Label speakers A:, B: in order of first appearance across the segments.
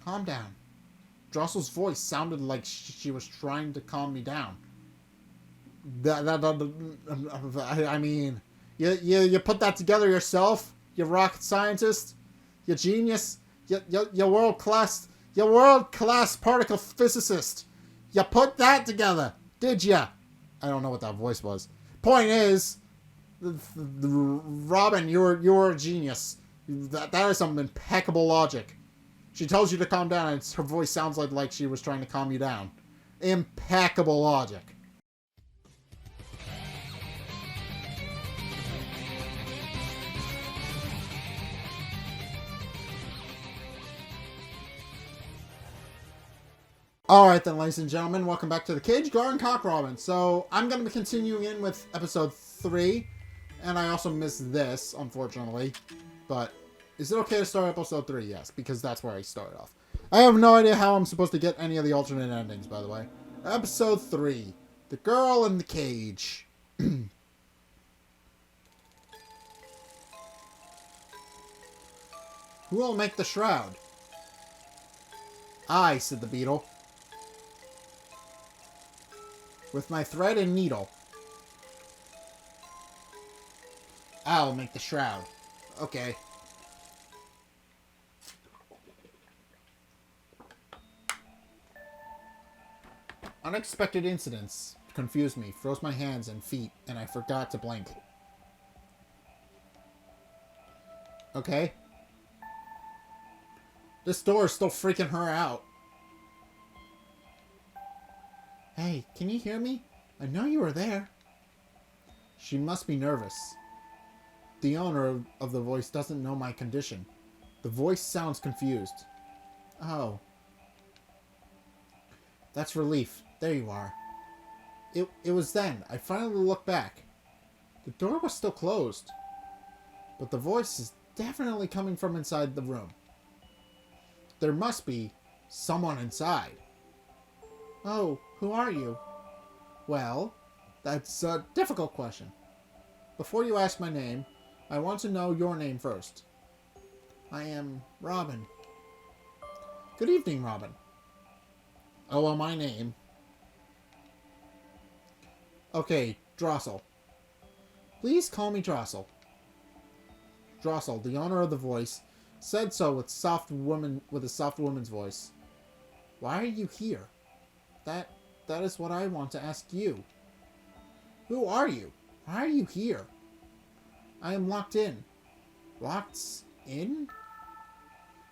A: Calm down. Drossel's voice sounded like she was trying to calm me down. I mean, you put that together yourself? You rocket scientist? You genius? You world-class particle physicist? You put that together, did ya? I don't know what that voice was. Point is, Robin, you're a genius. That is some impeccable logic. She tells you to calm down, and her voice sounds like she was trying to calm you down. Impeccable logic. Alright then, ladies and gentlemen, welcome back to the Cage Garden Cock Robin. So, I'm going to be continuing in with episode 3, and I also missed this, unfortunately. But, is it okay to start episode 3? Yes, because that's where I started off. I have no idea how I'm supposed to get any of the alternate endings, by the way. Episode 3, The Girl in the Cage. Who will make the shroud? I, said the beetle. With my thread and needle. I'll make the shroud. Okay. Unexpected incidents confused me, froze my hands and feet, and I forgot to blink. Okay. This door is still freaking her out. Hey, can you hear me? I know you were there. She must be nervous. The owner of the voice doesn't know my condition. The voice sounds confused. Oh. That's relief. There you are. It was then. I finally looked back. The door was still closed. But the voice is definitely coming from inside the room. There must be someone inside. Oh, who are you? Well, that's a difficult question. Before you ask my name, I want to know your name first. I am Robin. Good evening, Robin. Oh, well, my name. Okay, Drossel. Please call me Drossel. Drossel, the owner of the voice, said so with a soft woman's voice. Why are you here? That is what I want to ask you. Who are you? Why are you here? I am locked in. Locked in?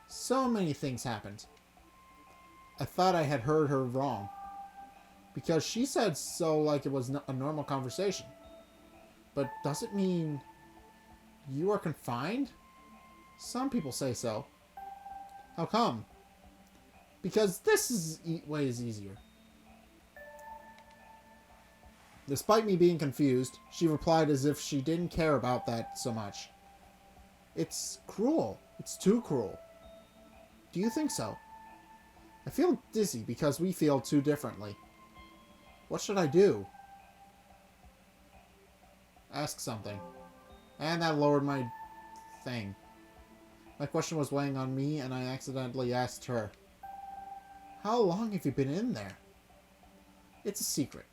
A: So many things happened. I thought I had heard her wrong. Because she said so like it was a normal conversation. But does it mean you are confined? Some people say so. How come? Because this way is easier. Despite me being confused, she replied as if she didn't care about that so much. It's cruel. It's too cruel. Do you think so? I feel dizzy because we feel too differently. What should I do? Ask something. And that lowered my thing. My question was weighing on me, and I accidentally asked her. How long have you been in there? It's a secret.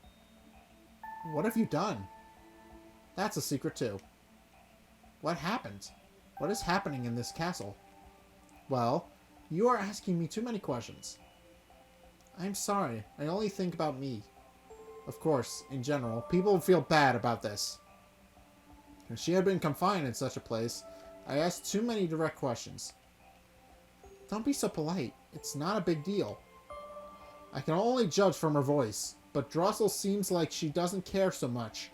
A: What have you done? That's a secret too. What happened? What is happening in this castle? Well, you are asking me too many questions. I'm sorry. I only think about me. Of course, in general, people would feel bad about this. If she had been confined in such a place, I asked too many direct questions. Don't be so polite. It's not a big deal. I can only judge from her voice, but Drossel seems like she doesn't care so much.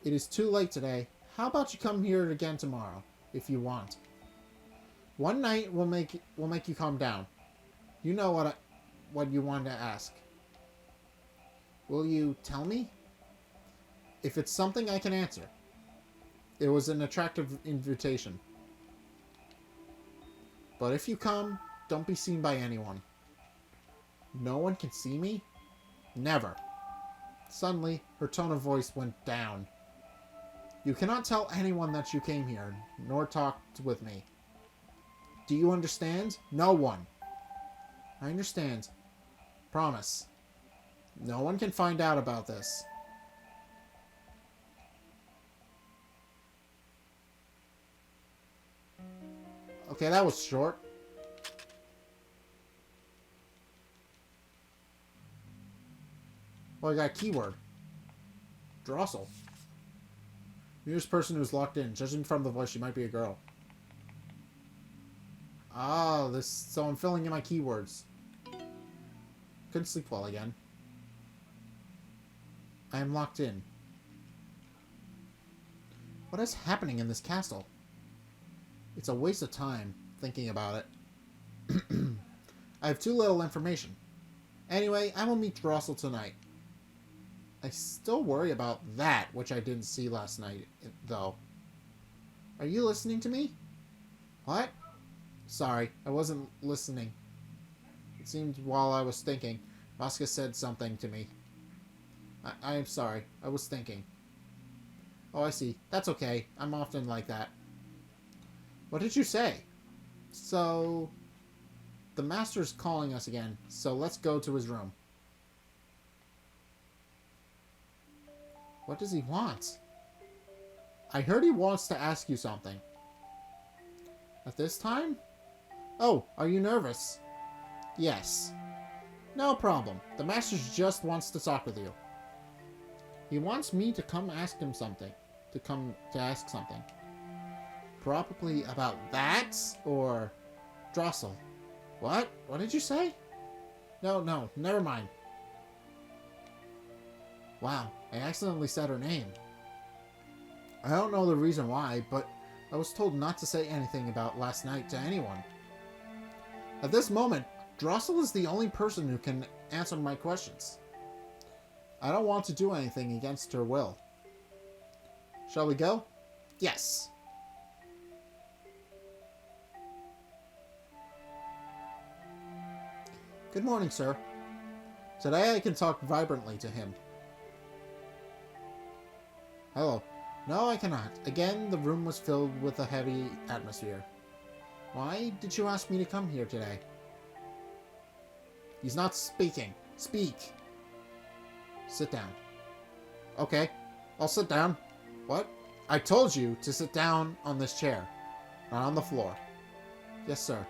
A: It is too late today. How about you come here again tomorrow, if you want? One night will make you calm down. You know what you want to ask. Will you tell me? If it's something I can answer. It was an attractive invitation. But if you come, don't be seen by anyone. No one can see me? Never. Suddenly, her tone of voice went down. You cannot tell anyone that you came here, nor talked with me. Do you understand? No one. I understand. Promise. No one can find out about this. Okay, that was short. Well, I got a keyword. Drossel. Nearest person who's locked in. Judging from the voice, she might be a girl. Ah, this. So I'm filling in my keywords. Couldn't sleep well again. I am locked in. What is happening in this castle? It's a waste of time thinking about it. I have too little information. Anyway, I will meet Drossel tonight. I still worry about that, which I didn't see last night, though. Are you listening to me? What? Sorry, I wasn't listening. It seemed while I was thinking, Vasca said something to me. I am sorry. I was thinking. Oh, I see. That's okay. I'm often like that. What did you say? So, the master's calling us again, so let's go to his room. What does he want? I heard he wants to ask you something. At this time? Oh, are you nervous? Yes. No problem. The master just wants to talk with you. He wants me to come ask him something. To ask something. Probably about that? Or Drossel. What? What did you say? No, never mind. Wow, I accidentally said her name. I don't know the reason why, but I was told not to say anything about last night to anyone. At this moment, Drossel is the only person who can answer my questions. I don't want to do anything against her will. Shall we go? Yes. Good morning, sir. Today I can talk vibrantly to him. Hello. No, I cannot. Again, the room was filled with a heavy atmosphere. Why did you ask me to come here today? He's not speaking. Speak. Sit down. Okay, I'll sit down. What? I told you to sit down on this chair, not on the floor. Yes, sir.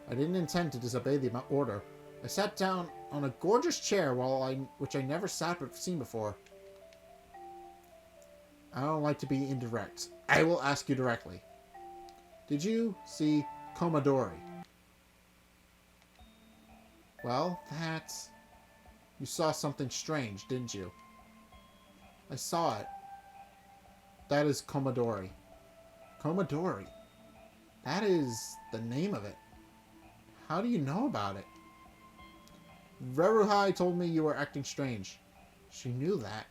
A: I didn't intend to disobey the order. I sat down on a gorgeous chair which I never seen before. I don't like to be indirect. I will ask you directly. Did you see Komodori? Well, you saw something strange, didn't you? I saw it. That is Komodori. Komodori? That is the name of it. How do you know about it? Veruhai told me you were acting strange. She knew that.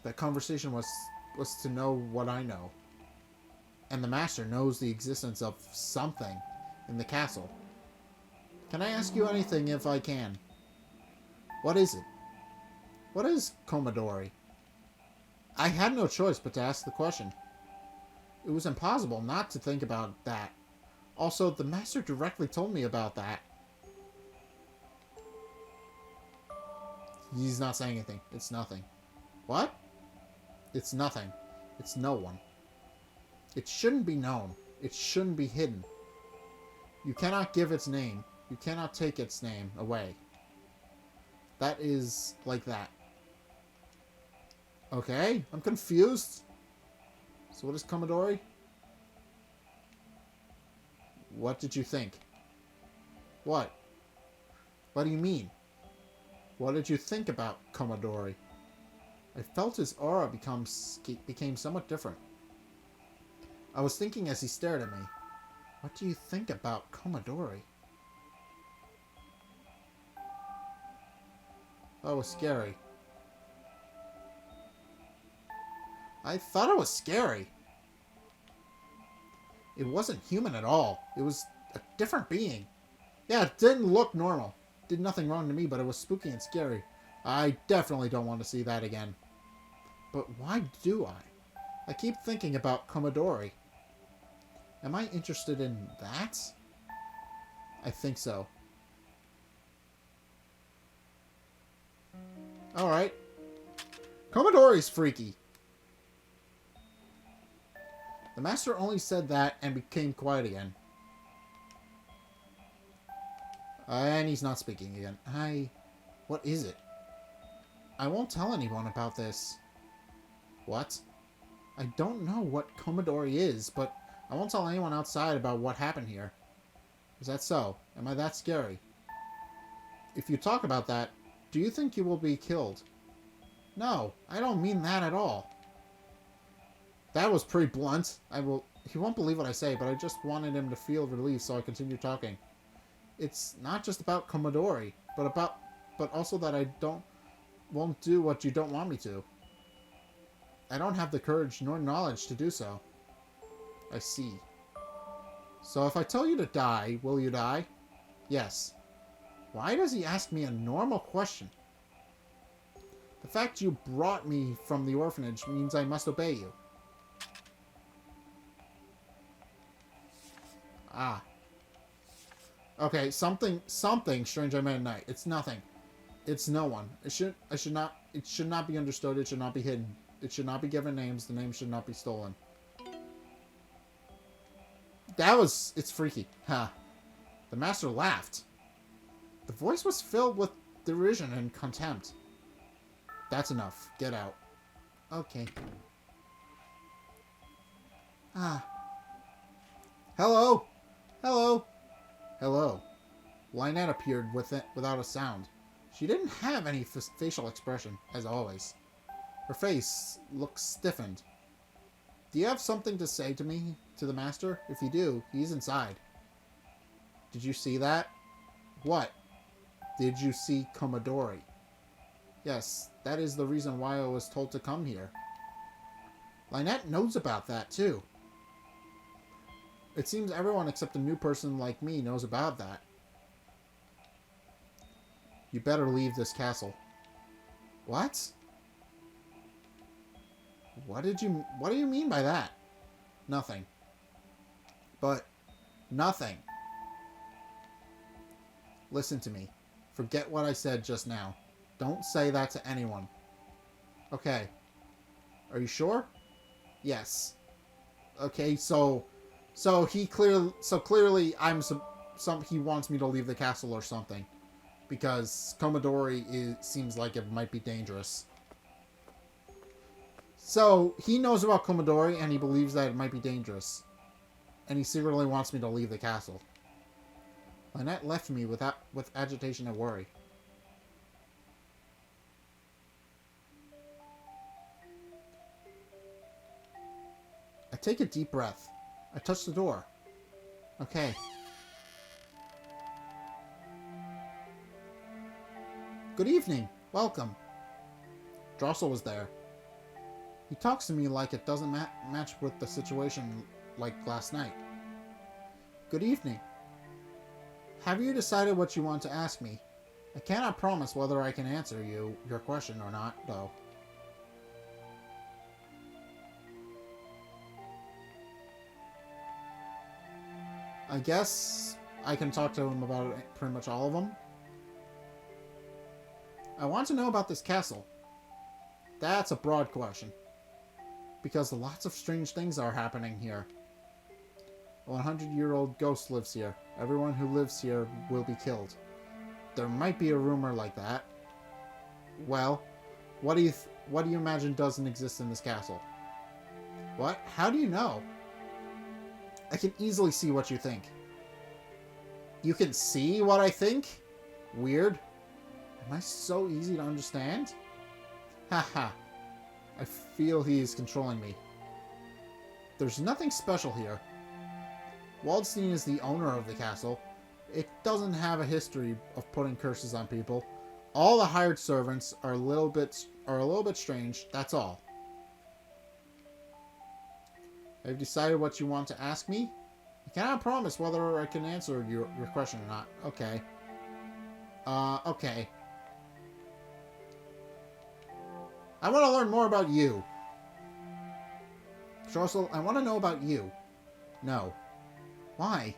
A: That conversation was to know what I know. And the master knows the existence of something in the castle. Can I ask you anything if I can? What is it? What is Komodori? I had no choice but to ask the question. It was impossible not to think about that. Also, the master directly told me about that. He's not saying anything. It's nothing. What? It's nothing. It's no one. It shouldn't be known. It shouldn't be hidden. You cannot give its name. You cannot take its name away. That is like that. Okay, I'm confused. So what is Komodori? What did you think? What? What do you mean? What did you think about Komodori? I felt his aura became somewhat different. I was thinking as he stared at me. What do you think about Komodori? That was scary. I thought it was scary. It wasn't human at all. It was a different being. Yeah, it didn't look normal. Did nothing wrong to me, but it was spooky and scary. I definitely don't want to see that again. But why do I? I keep thinking about Komodori. Am I interested in that? I think so. Alright. Komodori's freaky. The master only said that and became quiet again. And he's not speaking again. What is it? I won't tell anyone about this. What? I don't know what Komodori is, but I won't tell anyone outside about what happened here. Is that so? Am I that scary? If you talk about that, do you think you will be killed? No, I don't mean that at all. That was pretty blunt. He won't believe what I say, but I just wanted him to feel relief, so I continued talking. It's not just about Komodori, but also that I won't do what you don't want me to. I don't have the courage nor knowledge to do so. I see. So if I tell you to die, will you die? Yes. Why does he ask me a normal question? The fact you brought me from the orphanage means I must obey you. Ah. Okay, something strange I met at night. It's nothing. It's no one. It should not be understood. It should not be hidden. It should not be given names. The name should not be stolen. It's freaky. Ha. The master laughed. The voice was filled with derision and contempt. That's enough. Get out. Okay. Ah. Hello? Hello? Hello. Lynette appeared without a sound. She didn't have any facial expression, as always. Her face looked stiffened. Do you have something to say to me, to the master? If you do, he's inside. Did you see that? What? Did you see Komodori? Yes, that is the reason why I was told to come here. Lynette knows about that, too. It seems everyone except a new person like me knows about that. You better leave this castle. What? What do you mean by that? Nothing. But nothing. Listen to me. Forget what I said just now. Don't say that to anyone. Okay. Are you sure? Yes. Okay, so clearly he wants me to leave the castle or something, because Komodori seems like it might be dangerous. So he knows about Komodori and he believes that it might be dangerous, and he secretly wants me to leave the castle. Lynette left me with agitation and worry. I take a deep breath. I touch the door. Okay. Good evening. Welcome. Drossel was there. He talks to me like it doesn't match with the situation like last night. Good evening. Have you decided what you want to ask me? I cannot promise whether I can answer your question or not, though. I guess I can talk to him about pretty much all of them. I want to know about this castle. That's a broad question, because lots of strange things are happening here. A 100-year-old ghost lives here. Everyone who lives here will be killed. There might be a rumor like that. Well, what do you imagine doesn't exist in this castle? What? How do you know? I can easily see what you think. You can see what I think? Weird. Am I so easy to understand? Haha. I feel he is controlling me. There's nothing special here. Waldstein is the owner of the castle. It doesn't have a history of putting curses on people. All the hired servants are a little bit strange, that's all. Have you decided what you want to ask me? I cannot promise whether I can answer your question or not. Okay. Okay. I want to learn more about you. Drossel, I want to know about you. No. Why?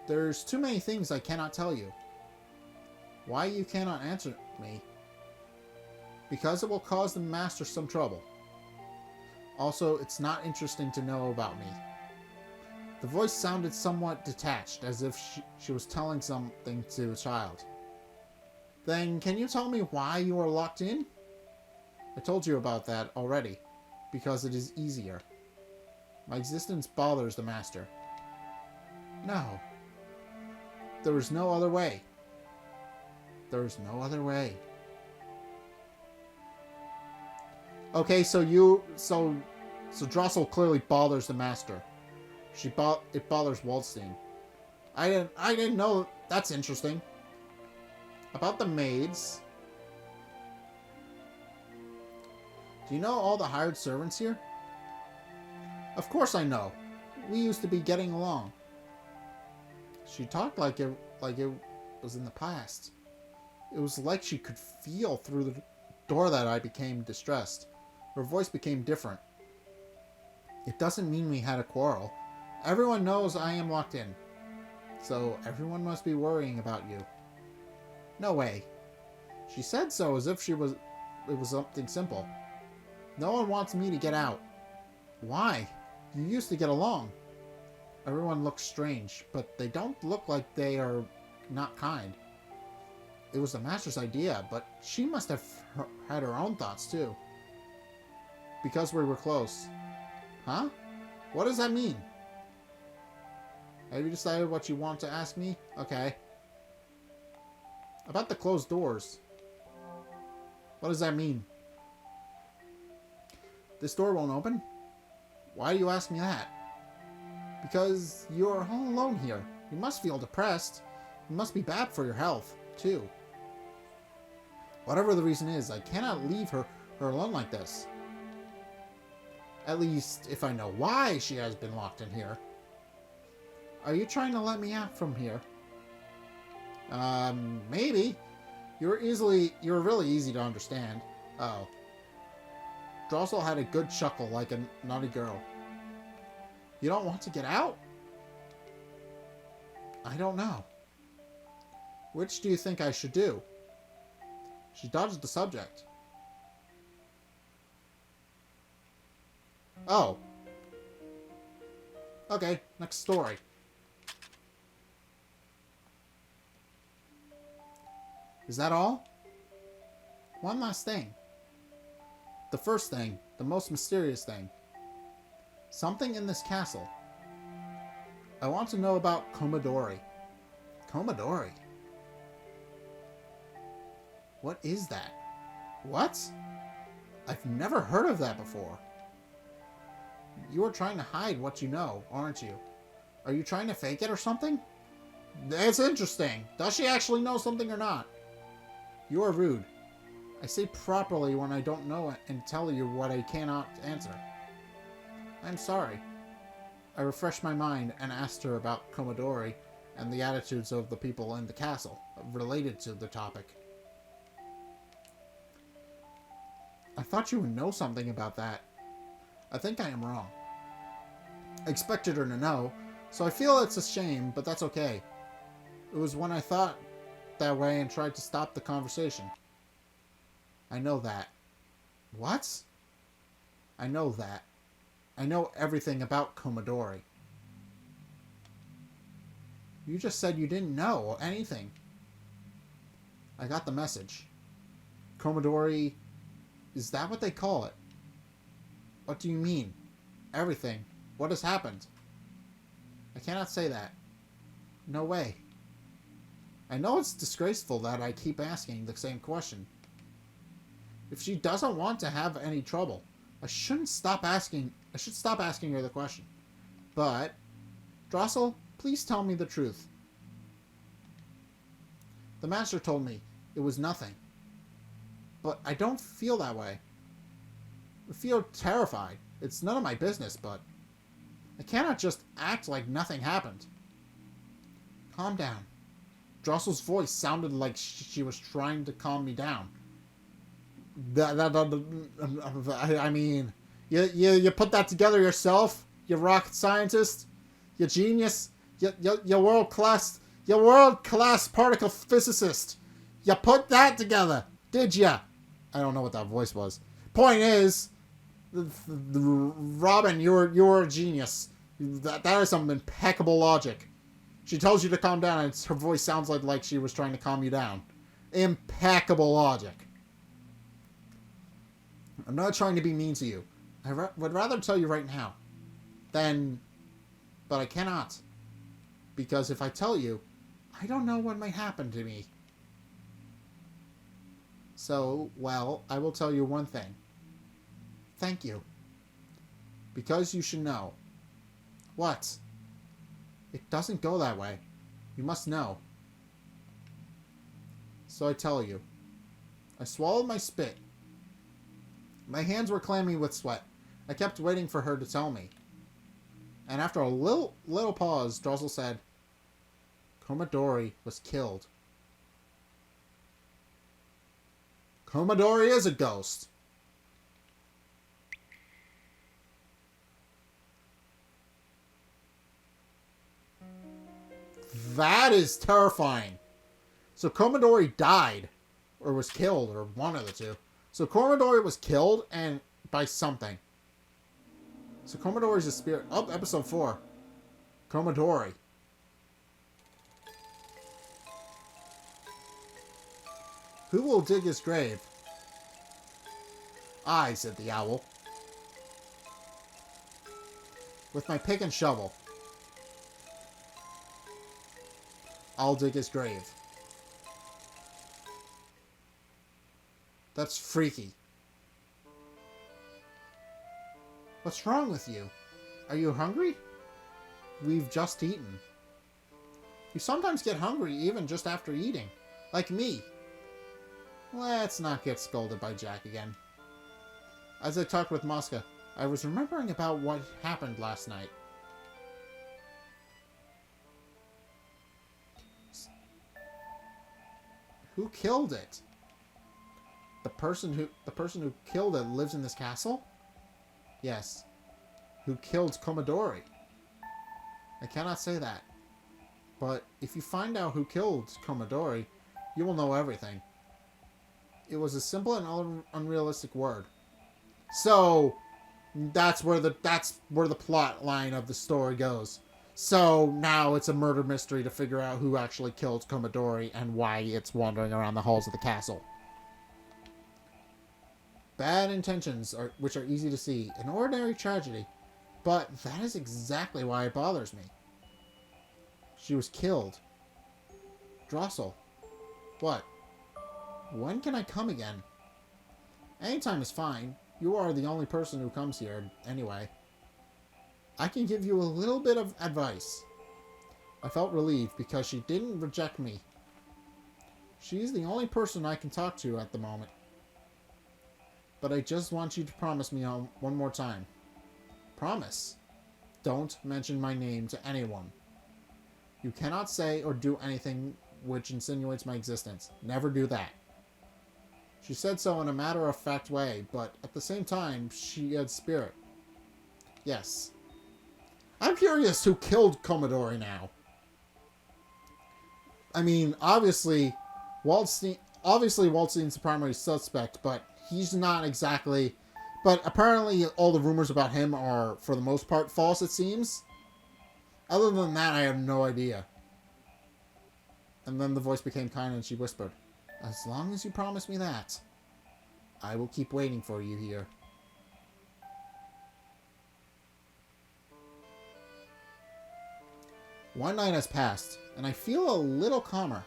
A: There's too many things I cannot tell you. Why you cannot answer me? Because it will cause the master some trouble. Also, it's not interesting to know about me. The voice sounded somewhat detached, as if she was telling something to a child. Then, can you tell me why you are locked in? I told you about that already, because it is easier. My existence bothers the master. No. There is no other way. There is no other way. Okay, so Drossel clearly bothers the master. It bothers Waldstein. I didn't know. That's interesting. About the maids. Do you know all the hired servants here? Of course I know. We used to be getting along. She talked like it was in the past. It was like she could feel through the door that I became distressed. Her voice became different. It doesn't mean we had a quarrel. Everyone knows I am locked in. So everyone must be worrying about you. No way. She said so as if it was something simple. No one wants me to get out. Why? You used to get along. Everyone looks strange, but they don't look like they are not kind. It was the master's idea, but she must have had her own thoughts too. Because we were close. Huh? What does that mean? Have you decided what you want to ask me? Okay. About the closed doors. What does that mean? This door won't open? Why do you ask me that? Because you're all alone here. You must feel depressed. It must be bad for your health, too. Whatever the reason is, I cannot leave her alone like this. At least, if I know why she has been locked in here. Are you trying to let me out from here? Maybe. You're really easy to understand. Oh. Drossel had a good chuckle like a naughty girl. You don't want to get out? I don't know. Which do you think I should do? She dodged the subject. Oh. Okay, next story. Is that all? One last thing. The first thing, the most mysterious thing. Something in this castle. I want to know about Komodori. Komodori? What is that? What? I've never heard of that before. You are trying to hide what you know, aren't you? Are you trying to fake it or something? That's interesting. Does she actually know something or not? You are rude. I say properly when I don't know it and tell you what I cannot answer. I'm sorry. I refreshed my mind and asked her about Komodori and the attitudes of the people in the castle related to the topic. I thought you would know something about that. I think I am wrong. I expected her to know, so I feel it's a shame, but that's okay. It was when I thought that way and tried to stop the conversation. I know that. What? I know that. I know everything about Komodori. You just said you didn't know anything. I got the message. Komodori... Is that what they call it? What do you mean? Everything. What has happened? I cannot say that. No way. I know it's disgraceful that I keep asking the same question. If she doesn't want to have any trouble, I should stop asking her the question. But, Drossel, please tell me the truth. The master told me it was nothing. But I don't feel that way. I feel terrified. It's none of my business, but I cannot just act like nothing happened. Calm down. Drossel's voice sounded like she was trying to calm me down. I mean, you put that together yourself, you rocket scientist, you genius. You're world-class particle physicist. You put that together, did ya? I don't know what that voice was. Point is, Robin, you're a genius. That is some impeccable logic. She tells you to calm down, and her voice sounds like she was trying to calm you down. Impeccable logic. I'm not trying to be mean to you. I would rather tell you right now. But I cannot. Because if I tell you, I don't know what might happen to me. So, well, I will tell you one thing. Thank you. Because you should know. What? It doesn't go that way. You must know. So I tell you. I swallowed my spit. My hands were clammy with sweat. I kept waiting for her to tell me. And after a little pause, Drossel said, Komodori was killed. Komodori is a ghost. That is terrifying. So Komodori died, or was killed, or one of the two. So Komodori was killed and by something. So Komodori's a spirit. Oh, episode 4. Komodori. Who will dig his grave? I, said the owl. With my pick and shovel. I'll dig his grave. That's freaky. What's wrong with you? Are you hungry? We've just eaten. You sometimes get hungry even just after eating. Like me. Let's not get scolded by Jack again. As I talked with Mosca, I was remembering about what happened last night. Who killed it? The person who killed it lives in this castle? Yes. Who killed Komodori? I cannot say that. But if you find out who killed Komodori, you will know everything. It was a simple and unrealistic word. So that's where the plot line of the story goes. So now it's a murder mystery to figure out who actually killed Komodori and why it's wandering around the halls of the castle. Bad intentions, which are easy to see. An ordinary tragedy. But that is exactly why it bothers me. She was killed. Drossel. What? When can I come again? Anytime is fine. You are the only person who comes here, anyway. I can give you a little bit of advice. I felt relieved because she didn't reject me. She's the only person I can talk to at the moment. But I just want you to promise me one more time. Promise. Don't mention my name to anyone. You cannot say or do anything which insinuates my existence. Never do that. She said so in a matter-of-fact way, but at the same time, she had spirit. Yes. I'm curious who killed Komodori now. I mean, obviously Waldstein's the primary suspect, but he's not exactly... But apparently all the rumors about him are, for the most part, false, it seems. Other than that, I have no idea. And then the voice became kind and she whispered, As long as you promise me that, I will keep waiting for you here. One night has passed, and I feel a little calmer.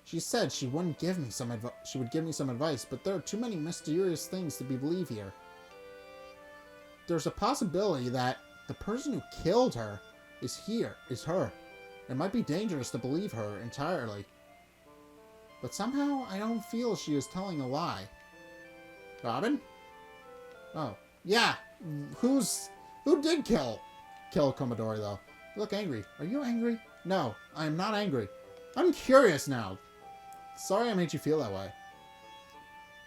A: She said she would give me some advice, but there are too many mysterious things to be believed here. There's a possibility that the person who killed her is her. It might be dangerous to believe her entirely. But somehow I don't feel she is telling a lie. Robin? Oh, yeah. Who did kill Komodori though? You look angry. Are you angry? No, I am not angry. I'm curious now. Sorry I made you feel that way.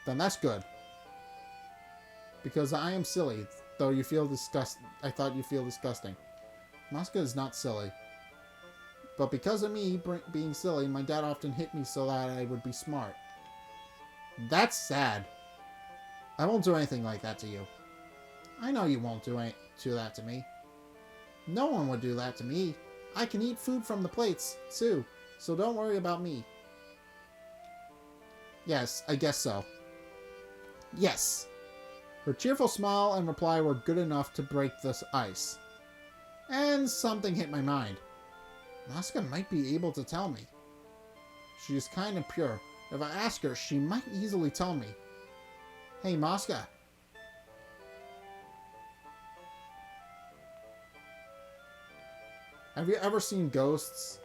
A: Then that's good. Because I am silly, though you feel I thought you feel disgusting. Masuka is not silly. But because of me being silly, my dad often hit me so that I would be smart. That's sad. I won't do anything like that to you. I know you won't do that to me. No one would do that to me. I can eat food from the plates, too, so don't worry about me. Yes, I guess so. Yes. Her cheerful smile and reply were good enough to break this ice. And something hit my mind. Masuka might be able to tell me. She is kind and pure. If I ask her, she might easily tell me. Hey, Masuka. Have you ever seen ghosts?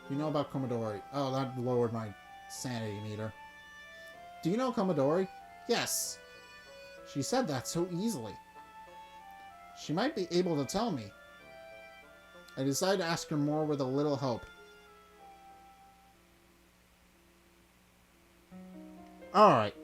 A: You know about Komodori. Oh, that lowered my sanity meter. Do you know Komodori? Yes. She said that so easily. She might be able to tell me. I decided to ask her more with a little hope. Alright.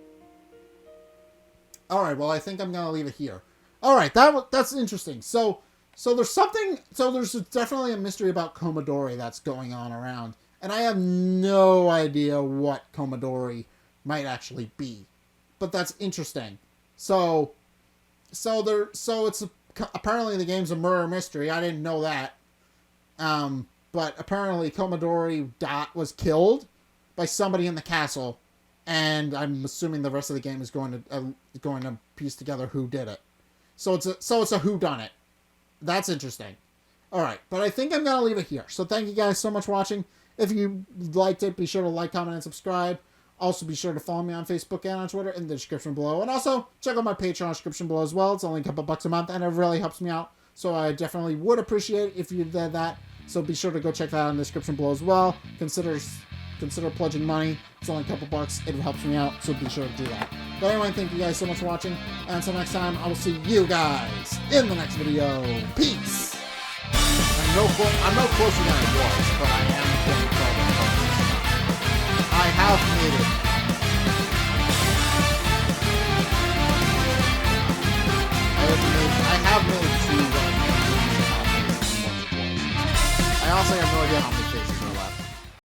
A: Alright, well, I think I'm going to leave it here. Alright, that's interesting. So there's definitely a mystery about Komodori that's going on around. And I have no idea what Komodori might actually be. But that's interesting. So it's apparently the game's a murder mystery. I didn't know that. But apparently Komodori was killed by somebody in the castle, and I'm assuming the rest of the game is going to piece together who did it. So it's a whodunit. That's interesting. All right, but I think I'm gonna leave it here. So thank you guys so much for watching. If you liked it, be sure to like, comment, and subscribe. Also, be sure to follow me on Facebook and on Twitter in the description below. And also, check out my Patreon description below as well. It's only a couple bucks a month, and it really helps me out. So I definitely would appreciate it if you did that. So be sure to go check that out in the description below as well. Consider pledging money. It's only a couple bucks. It helps me out, so be sure to do that. But anyway, thank you guys so much for watching. And until next time, I will see you guys in the next video. Peace! I'm no closer than I was, but I am getting closer. I have made it. I have made 2 I also have no idea how many faces.